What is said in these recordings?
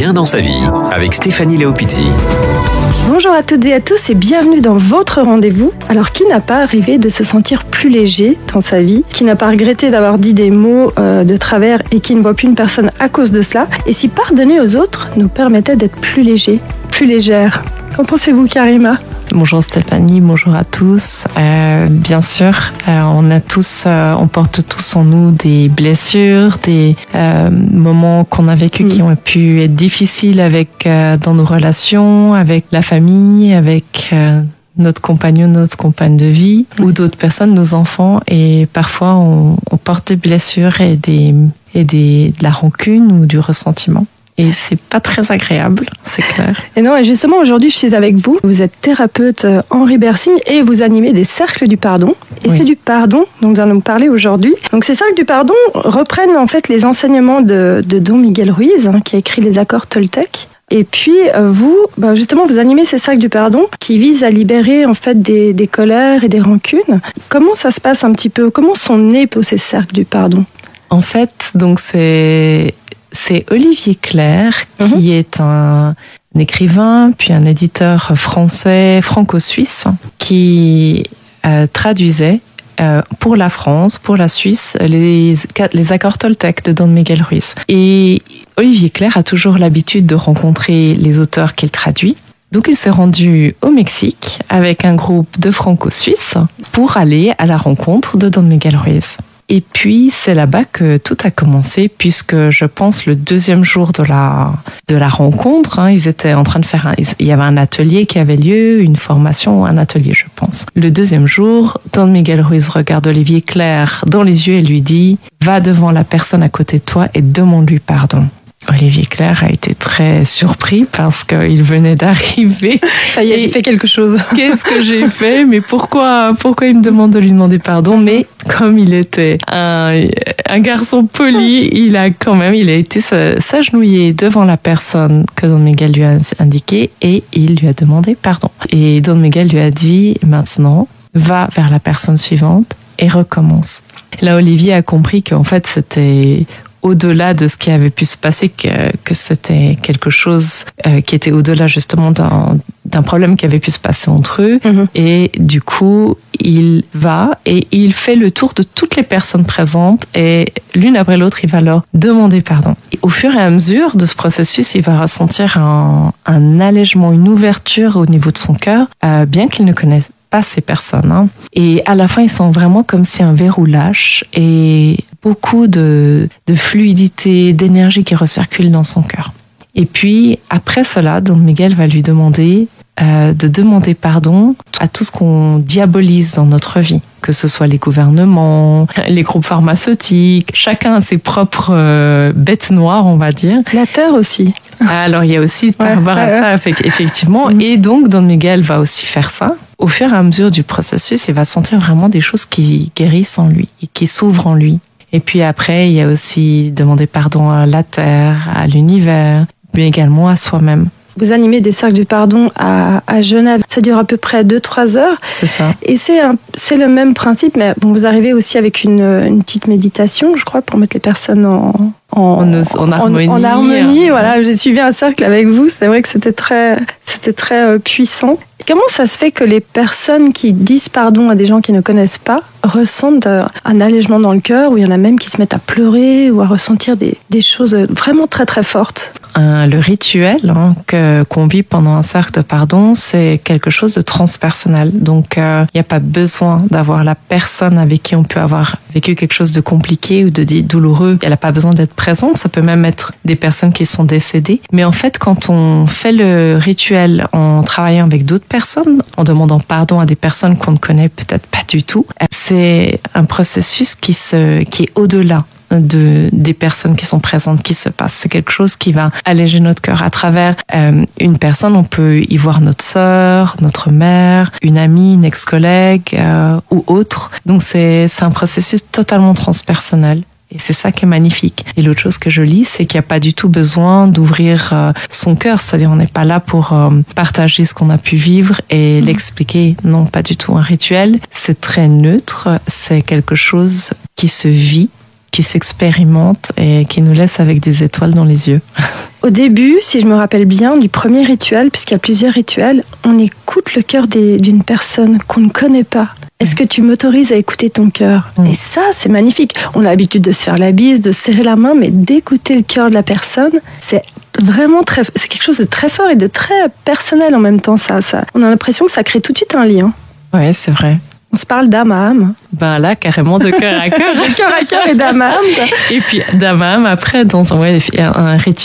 bien dans sa vie avec Stéphanie Leopizzi. Bonjour à toutes et à tous et bienvenue dans votre rendez-vous. Alors, qui n'a pas rêvé de se sentir plus léger dans sa vie? Qui n'a pas regretté d'avoir dit des mots de travers et qui ne voit plus une personne à cause de cela? Et si pardonner aux autres nous permettait d'être plus léger, plus légère? Qu'en pensez-vous, Karima? Bonjour Stéphanie, bonjour à tous. Bien sûr, on porte tous en nous des blessures, des moments qu'on a vécu qui ont pu être difficiles dans nos relations, avec la famille, avec notre compagnon, notre compagne de vie ou d'autres personnes, nos enfants. Et parfois, on porte des blessures et de la rancune ou du ressentiment. Et c'est pas très agréable, c'est clair. Et non, et justement, aujourd'hui, je suis avec vous. Vous êtes thérapeute Henri Bersing et vous animez des cercles du pardon. Et oui, c'est du pardon dont nous allons parler aujourd'hui. Donc, ces cercles du pardon reprennent en fait les enseignements de Don Miguel Ruiz, qui a écrit les accords Toltec. Et puis, vous animez ces cercles du pardon qui visent à libérer en fait des colères et des rancunes. Comment ça se passe un petit peu? Comment sont nés tous ces cercles du pardon? En fait, donc c'est Olivier Clerc, qui est un écrivain, puis un éditeur français, franco-suisse, qui traduisait pour la France, pour la Suisse, les accords Toltec de Don Miguel Ruiz. Et Olivier Clerc a toujours l'habitude de rencontrer les auteurs qu'il traduit. Donc il s'est rendu au Mexique avec un groupe de franco-suisses pour aller à la rencontre de Don Miguel Ruiz. Et puis, c'est là-bas que tout a commencé, puisque je pense le deuxième jour de la rencontre, ils étaient en train de faire il y avait un atelier qui avait lieu, une formation, un atelier, je pense. Le deuxième jour, Don Miguel Ruiz regarde Olivier Clerc dans les yeux et lui dit « Va devant la personne à côté de toi et demande-lui pardon ». Olivier Clerc a été très surpris parce qu'il venait d'arriver. Ça y est, j'ai fait quelque chose. Qu'est-ce que j'ai fait? Mais pourquoi il me demande de lui demander pardon? Mais comme il était un garçon poli, il a été s'agenouiller devant la personne que Don Miguel lui a indiqué et il lui a demandé pardon. Et Don Miguel lui a dit maintenant, va vers la personne suivante et recommence. Là, Olivier a compris qu'en fait, c'était au-delà de ce qui avait pu se passer, que c'était quelque chose qui était au-delà justement d'un problème qui avait pu se passer entre eux. Et du coup, il va et il fait le tour de toutes les personnes présentes et l'une après l'autre, il va leur demander pardon. Et au fur et à mesure de ce processus, il va ressentir un allègement, une ouverture au niveau de son cœur, bien qu'il ne connaisse pas ces personnes. Et à la fin, il sent vraiment comme si un verrou lâche et beaucoup de fluidité, d'énergie qui recircule dans son cœur. Et puis, après cela, Don Miguel va lui demander de demander pardon à tout ce qu'on diabolise dans notre vie, que ce soit les gouvernements, les groupes pharmaceutiques, chacun a ses propres bêtes noires, on va dire. La terre aussi. Alors, il y a aussi par rapport à ça, effectivement. Et donc, Don Miguel va aussi faire ça. Au fur et à mesure du processus, il va sentir vraiment des choses qui guérissent en lui et qui s'ouvrent en lui. Et puis après, il y a aussi demander pardon à la terre, à l'univers, mais également à soi-même. Vous animez des cercles du pardon à Genève. Ça dure à peu près 2-3 heures. C'est ça. Et c'est le même principe, mais bon, vous arrivez aussi avec une petite méditation, je crois, pour mettre les personnes en harmonie. En harmonie, voilà. J'ai suivi un cercle avec vous. C'est vrai que c'était très puissant. Comment ça se fait que les personnes qui disent pardon à des gens qui ne connaissent pas ressentent un allègement dans le cœur, où il y en a même qui se mettent à pleurer ou à ressentir des choses vraiment très très fortes? Le rituel qu'on vit pendant un cercle de pardon, c'est quelque chose de transpersonnel. Donc, il n'y a pas besoin d'avoir la personne avec qui on peut avoir vécu quelque chose de compliqué ou de douloureux. Elle n'a pas besoin d'être présente. Ça peut même être des personnes qui sont décédées. Mais en fait, quand on fait le rituel en travaillant avec d'autres personnes, en demandant pardon à des personnes qu'on ne connaît peut-être pas du tout, c'est un processus qui est au-delà des personnes qui sont présentes, qui se passent. C'est quelque chose qui va alléger notre cœur. À travers une personne, on peut y voir notre sœur, notre mère, une amie, une ex-collègue ou autre. Donc c'est un processus totalement transpersonnel. Et c'est ça qui est magnifique. Et l'autre chose que je lis, c'est qu'il n'y a pas du tout besoin d'ouvrir son cœur. C'est-à-dire, on n'est pas là pour partager ce qu'on a pu vivre et l'expliquer. Non, pas du tout. Un rituel, c'est très neutre. C'est quelque chose qui se vit qui s'expérimente et qui nous laisse avec des étoiles dans les yeux. Au début, si je me rappelle bien, du premier rituel, puisqu'il y a plusieurs rituels, on écoute le cœur d'une personne qu'on ne connaît pas. Est-ce que tu m'autorises à écouter ton cœur ? Et ça, c'est magnifique. On a l'habitude de se faire la bise, de se serrer la main, mais d'écouter le cœur de la personne, c'est vraiment c'est quelque chose de très fort et de très personnel en même temps. On a l'impression que ça crée tout de suite un lien. Ouais, c'est vrai. On se parle d'âme à âme. Ben là, carrément de cœur à cœur. De cœur à cœur et d'âme à âme. Et puis d'âme à âme, après,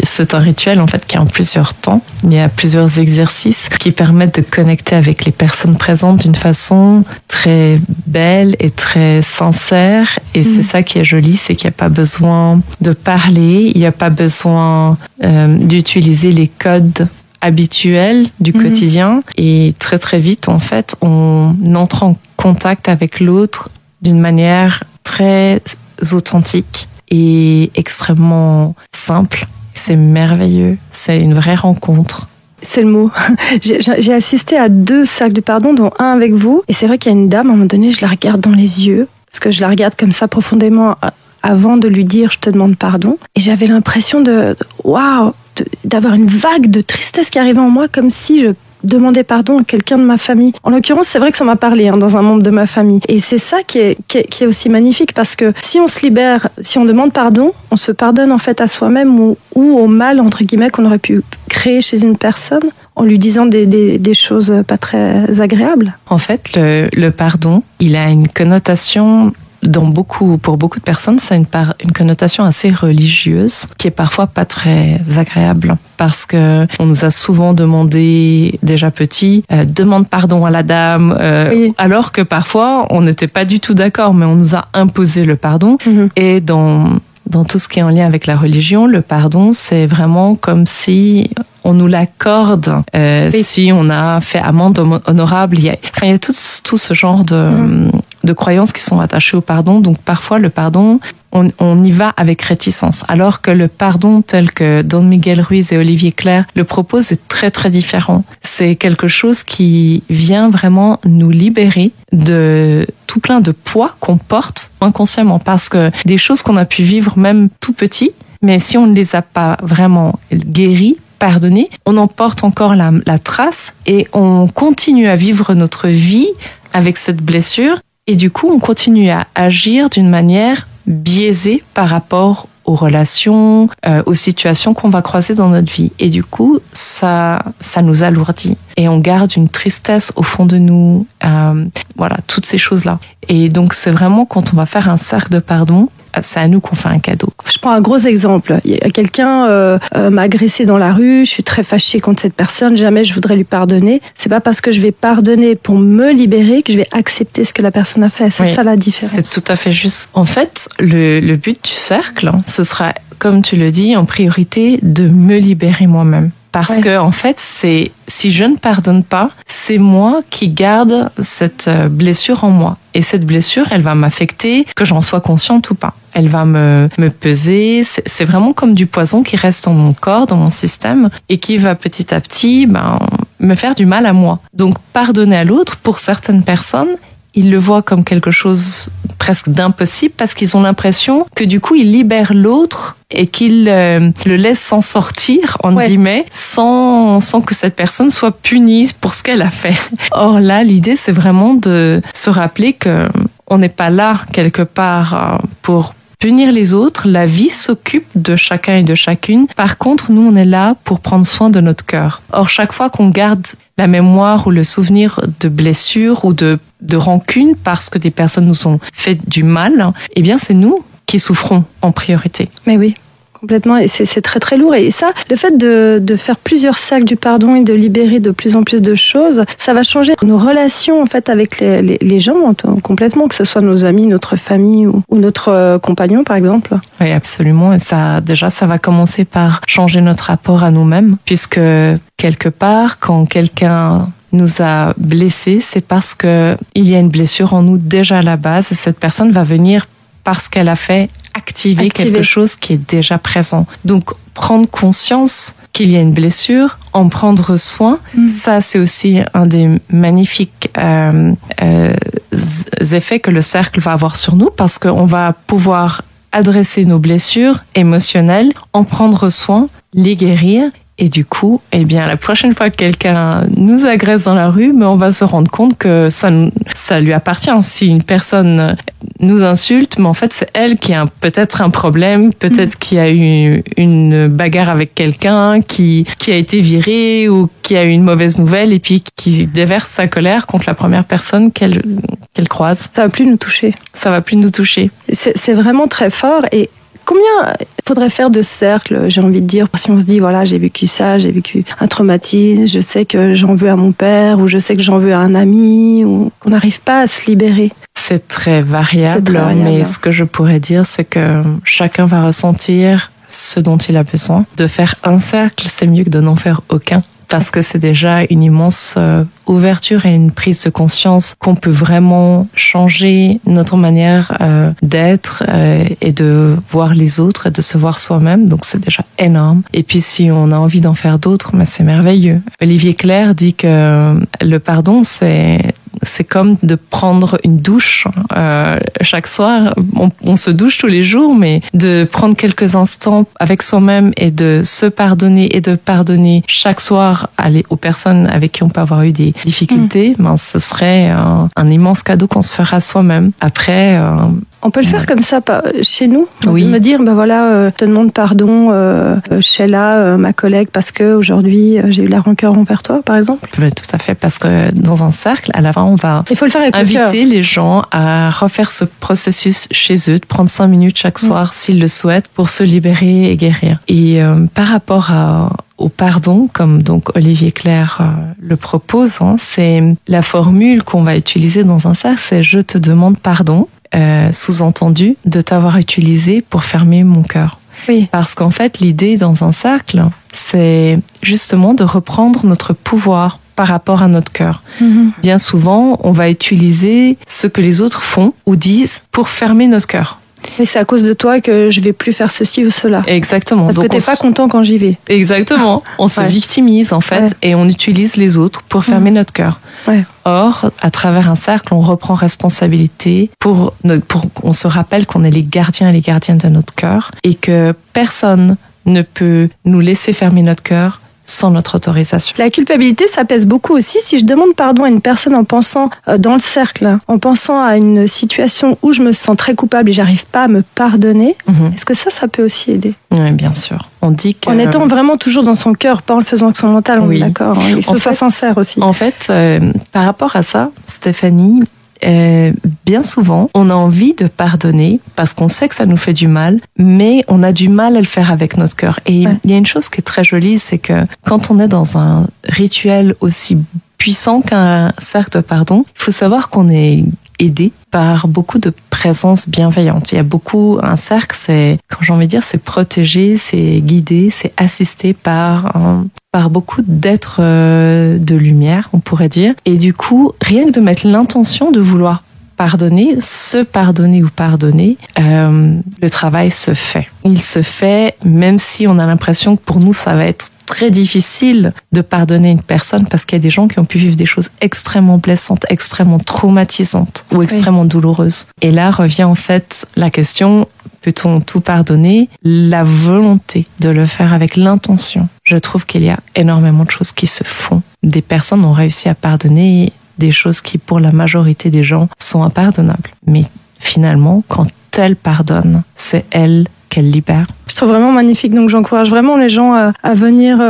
c'est un rituel en fait qui est en plusieurs temps. Il y a plusieurs exercices qui permettent de connecter avec les personnes présentes d'une façon très belle et très sincère. Et c'est ça qui est joli, c'est qu'il n'y a pas besoin de parler, il n'y a pas besoin d'utiliser les codes habituel du quotidien et très très vite en fait on entre en contact avec l'autre d'une manière très authentique et extrêmement simple. C'est merveilleux, c'est une vraie rencontre. C'est le mot. J'ai assisté à 2 cercles du pardon, dont un avec vous, et c'est vrai qu'il y a une dame, à un moment donné, je la regarde dans les yeux, parce que je la regarde comme ça profondément avant de lui dire je te demande pardon, et j'avais l'impression waouh, d'avoir une vague de tristesse qui arrivait en moi, comme si je demandais pardon à quelqu'un de ma famille. En l'occurrence, c'est vrai que ça m'a parlé dans un membre de ma famille. Et c'est ça qui est aussi magnifique, parce que si on se libère, si on demande pardon, on se pardonne en fait à soi-même ou au mal, entre guillemets, qu'on aurait pu créer chez une personne en lui disant des choses pas très agréables. En fait, le pardon, il a une connotation... pour beaucoup de personnes, c'est une connotation assez religieuse qui est parfois pas très agréable, parce que on nous a souvent demandé déjà petit, demande pardon à la dame, oui. Alors que parfois on n'était pas du tout d'accord, mais on nous a imposé le pardon. Et dans tout ce qui est en lien avec la religion, le pardon, c'est vraiment comme si on nous l'accorde si on a fait amende honorable. Il y a tout ce genre de croyances qui sont attachées au pardon. Donc parfois le pardon, on y va avec réticence. Alors que le pardon tel que Don Miguel Ruiz et Olivier Clerc le proposent est très très différent. C'est quelque chose qui vient vraiment nous libérer de tout plein de poids qu'on porte inconsciemment. Parce que des choses qu'on a pu vivre même tout petit, mais si on ne les a pas vraiment guéries, pardonner, on en porte encore la trace et on continue à vivre notre vie avec cette blessure, et du coup on continue à agir d'une manière biaisée par rapport aux relations, aux situations qu'on va croiser dans notre vie, et du coup ça nous alourdit et on garde une tristesse au fond de nous, voilà, toutes ces choses-là. Et donc c'est vraiment quand on va faire un cercle de pardon, c'est à nous qu'on fait un cadeau. Je prends un gros exemple. Quelqu'un m'a agressé dans la rue, je suis très fâchée contre cette personne, jamais je voudrais lui pardonner. C'est pas parce que je vais pardonner pour me libérer que je vais accepter ce que la personne a fait. C'est ça la différence. C'est tout à fait juste. En fait, le but du cercle, ce sera, comme tu le dis, en priorité de me libérer moi-même. Parce que en fait, si je ne pardonne pas, c'est moi qui garde cette blessure en moi. Et cette blessure, elle va m'affecter, que j'en sois consciente ou pas. Elle va me peser. C'est vraiment comme du poison qui reste dans mon corps, dans mon système, et qui va petit à petit me faire du mal à moi. Donc, pardonner à l'autre, pour certaines personnes, ils le voient comme quelque chose presque d'impossible, parce qu'ils ont l'impression que du coup, ils libèrent l'autre et qu'ils le laissent s'en sortir, entre guillemets, sans que cette personne soit punie pour ce qu'elle a fait. Or là, l'idée, c'est vraiment de se rappeler que on n'est pas là, quelque part, pour punir les autres. La vie s'occupe de chacun et de chacune. Par contre, nous, on est là pour prendre soin de notre cœur. Or, chaque fois qu'on garde la mémoire ou le souvenir de blessures ou de rancune parce que des personnes nous ont fait du mal, eh bien, c'est nous qui souffrons en priorité. Mais oui. Complètement, et c'est très très lourd. Et ça, le fait de faire plusieurs cercles du pardon et de libérer de plus en plus de choses, ça va changer nos relations en fait avec les gens complètement, que ce soit nos amis, notre famille ou notre compagnon par exemple. Oui, absolument. Et ça va commencer par changer notre rapport à nous-mêmes, puisque quelque part, quand quelqu'un nous a blessés, c'est parce que il y a une blessure en nous déjà à la base, et cette personne va venir parce qu'elle a fait activer quelque chose qui est déjà présent. Donc, prendre conscience qu'il y a une blessure, en prendre soin, ça c'est aussi un des magnifiques effets que le cercle va avoir sur nous, parce qu'on va pouvoir adresser nos blessures émotionnelles, en prendre soin, les guérir. Et du coup, eh bien, la prochaine fois que quelqu'un nous agresse dans la rue, mais on va se rendre compte que ça lui appartient. Si une personne nous insulte, mais en fait, c'est elle qui a peut-être un problème, peut-être qui a eu une bagarre avec quelqu'un, qui a été viré ou qui a eu une mauvaise nouvelle et puis qui déverse sa colère contre la première personne qu'elle croise. Ça va plus nous toucher. Ça va plus nous toucher. C'est vraiment très fort. Et combien faudrait faire de cercles, j'ai envie de dire, si on se dit, voilà, j'ai vécu ça, j'ai vécu un traumatisme, je sais que j'en veux à mon père, ou je sais que j'en veux à un ami, ou qu'on n'arrive pas à se libérer. C'est très variable, mais ce que je pourrais dire, c'est que chacun va ressentir ce dont il a besoin. De faire un cercle, c'est mieux que de n'en faire aucun. Parce que c'est déjà une immense ouverture et une prise de conscience qu'on peut vraiment changer notre manière d'être et de voir les autres et de se voir soi-même. Donc c'est déjà énorme. Et puis si on a envie d'en faire d'autres, c'est merveilleux. Olivier Clerc dit que le pardon, c'est comme de prendre une douche chaque soir. On se douche tous les jours, mais de prendre quelques instants avec soi-même et de se pardonner et de pardonner chaque soir aux personnes avec qui on peut avoir eu des difficultés, ce serait un immense cadeau qu'on se fera soi-même. Après... On peut le faire comme ça chez nous. Oui. Me dire, je te demande pardon, Sheila, ma collègue, parce que aujourd'hui j'ai eu la rancœur envers toi, par exemple. Tout à fait, parce que dans un cercle, à la fin, on va inviter les gens à refaire ce processus chez eux, de prendre 5 minutes chaque soir, s'ils le souhaitent, pour se libérer et guérir. Et par rapport au pardon, comme donc Olivier Clerc le propose, c'est la formule qu'on va utiliser dans un cercle, c'est « je te demande pardon ». Sous-entendu de t'avoir utilisé pour fermer mon cœur. Oui. Parce qu'en fait, l'idée dans un cercle, c'est justement de reprendre notre pouvoir par rapport à notre cœur. Bien souvent, on va utiliser ce que les autres font ou disent pour fermer notre cœur. Et c'est à cause de toi que je vais plus faire ceci ou cela. Exactement. Parce que t'es pas content quand j'y vais. Exactement. On se victimise en fait et on utilise les autres pour fermer notre cœur. Ouais. Or, à travers un cercle, on reprend responsabilité on se rappelle qu'on est les gardiens et les gardiennes de notre cœur et que personne ne peut nous laisser fermer notre cœur sans notre autorisation. La culpabilité, ça pèse beaucoup aussi. Si je demande pardon à une personne en pensant dans le cercle, en pensant à une situation où je me sens très coupable et j'arrive pas à me pardonner, est-ce que ça peut aussi aider? Oui, bien sûr. On dit que... En étant vraiment toujours dans son cœur, pas en le faisant avec son mental, on est d'accord. Il faut soit sincère aussi. En fait, par rapport à ça, Stéphanie, bien souvent, on a envie de pardonner parce qu'on sait que ça nous fait du mal, mais on a du mal à le faire avec notre cœur. Et il y a une chose qui est très jolie, c'est que quand on est dans un rituel aussi puissant qu'un cercle de pardon, il faut savoir qu'on est aidé par beaucoup de présence bienveillante. Il y a un cercle, c'est protégé, c'est guidé, c'est assisté par beaucoup d'êtres de lumière, on pourrait dire. Et du coup, rien que de mettre l'intention de vouloir pardonner, se pardonner ou pardonner, le travail se fait. Il se fait même si on a l'impression que pour nous, ça va être très difficile de pardonner une personne parce qu'il y a des gens qui ont pu vivre des choses extrêmement blessantes, extrêmement traumatisantes ou extrêmement douloureuses. Et là revient en fait la question, peut-on tout pardonner? La volonté de le faire avec l'intention. Je trouve qu'il y a énormément de choses qui se font. Des personnes ont réussi à pardonner des choses qui, pour la majorité des gens, sont impardonnables. Mais finalement, quand elle pardonne, c'est elle qu'elle libère. Je trouve vraiment magnifique, donc j'encourage vraiment les gens à venir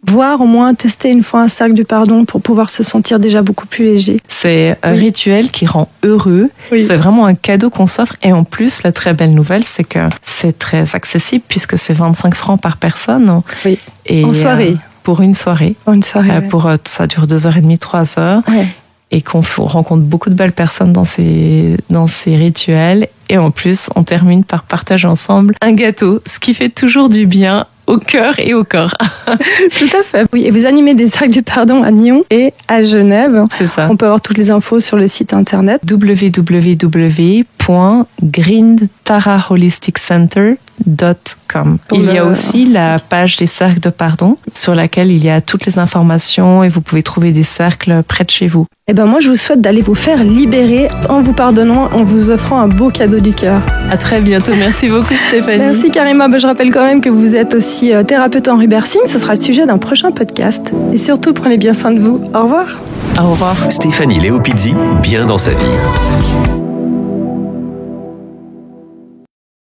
voir, au moins tester une fois un cercle du pardon pour pouvoir se sentir déjà beaucoup plus léger. C'est un rituel qui rend heureux, c'est vraiment un cadeau qu'on s'offre et en plus la très belle nouvelle c'est que c'est très accessible puisque c'est 25 francs par personne. Oui. Et, en soirée. Pour une soirée. Ça dure 2h30, 3h. Ouais. Et qu'on rencontre beaucoup de belles personnes dans ces rituels. Et en plus, on termine par partager ensemble un gâteau, ce qui fait toujours du bien au cœur et au corps. Tout à fait. Oui, et vous animez des cercles du pardon à Nyon et à Genève. C'est ça. On peut avoir toutes les infos sur le site internet www.cercle www.greentaraholisticenter.com. Il y a aussi la page des cercles de pardon sur laquelle il y a toutes les informations et vous pouvez trouver des cercles près de chez vous. Eh ben moi, je vous souhaite d'aller vous faire libérer en vous pardonnant, en vous offrant un beau cadeau du cœur. À très bientôt. Merci beaucoup, Stéphanie. Merci, Karima. Je rappelle quand même que vous êtes aussi thérapeute en rebirthing. Ce sera le sujet d'un prochain podcast. Et surtout, prenez bien soin de vous. Au revoir. Au revoir. Stéphanie Leopizzi, bien dans sa vie.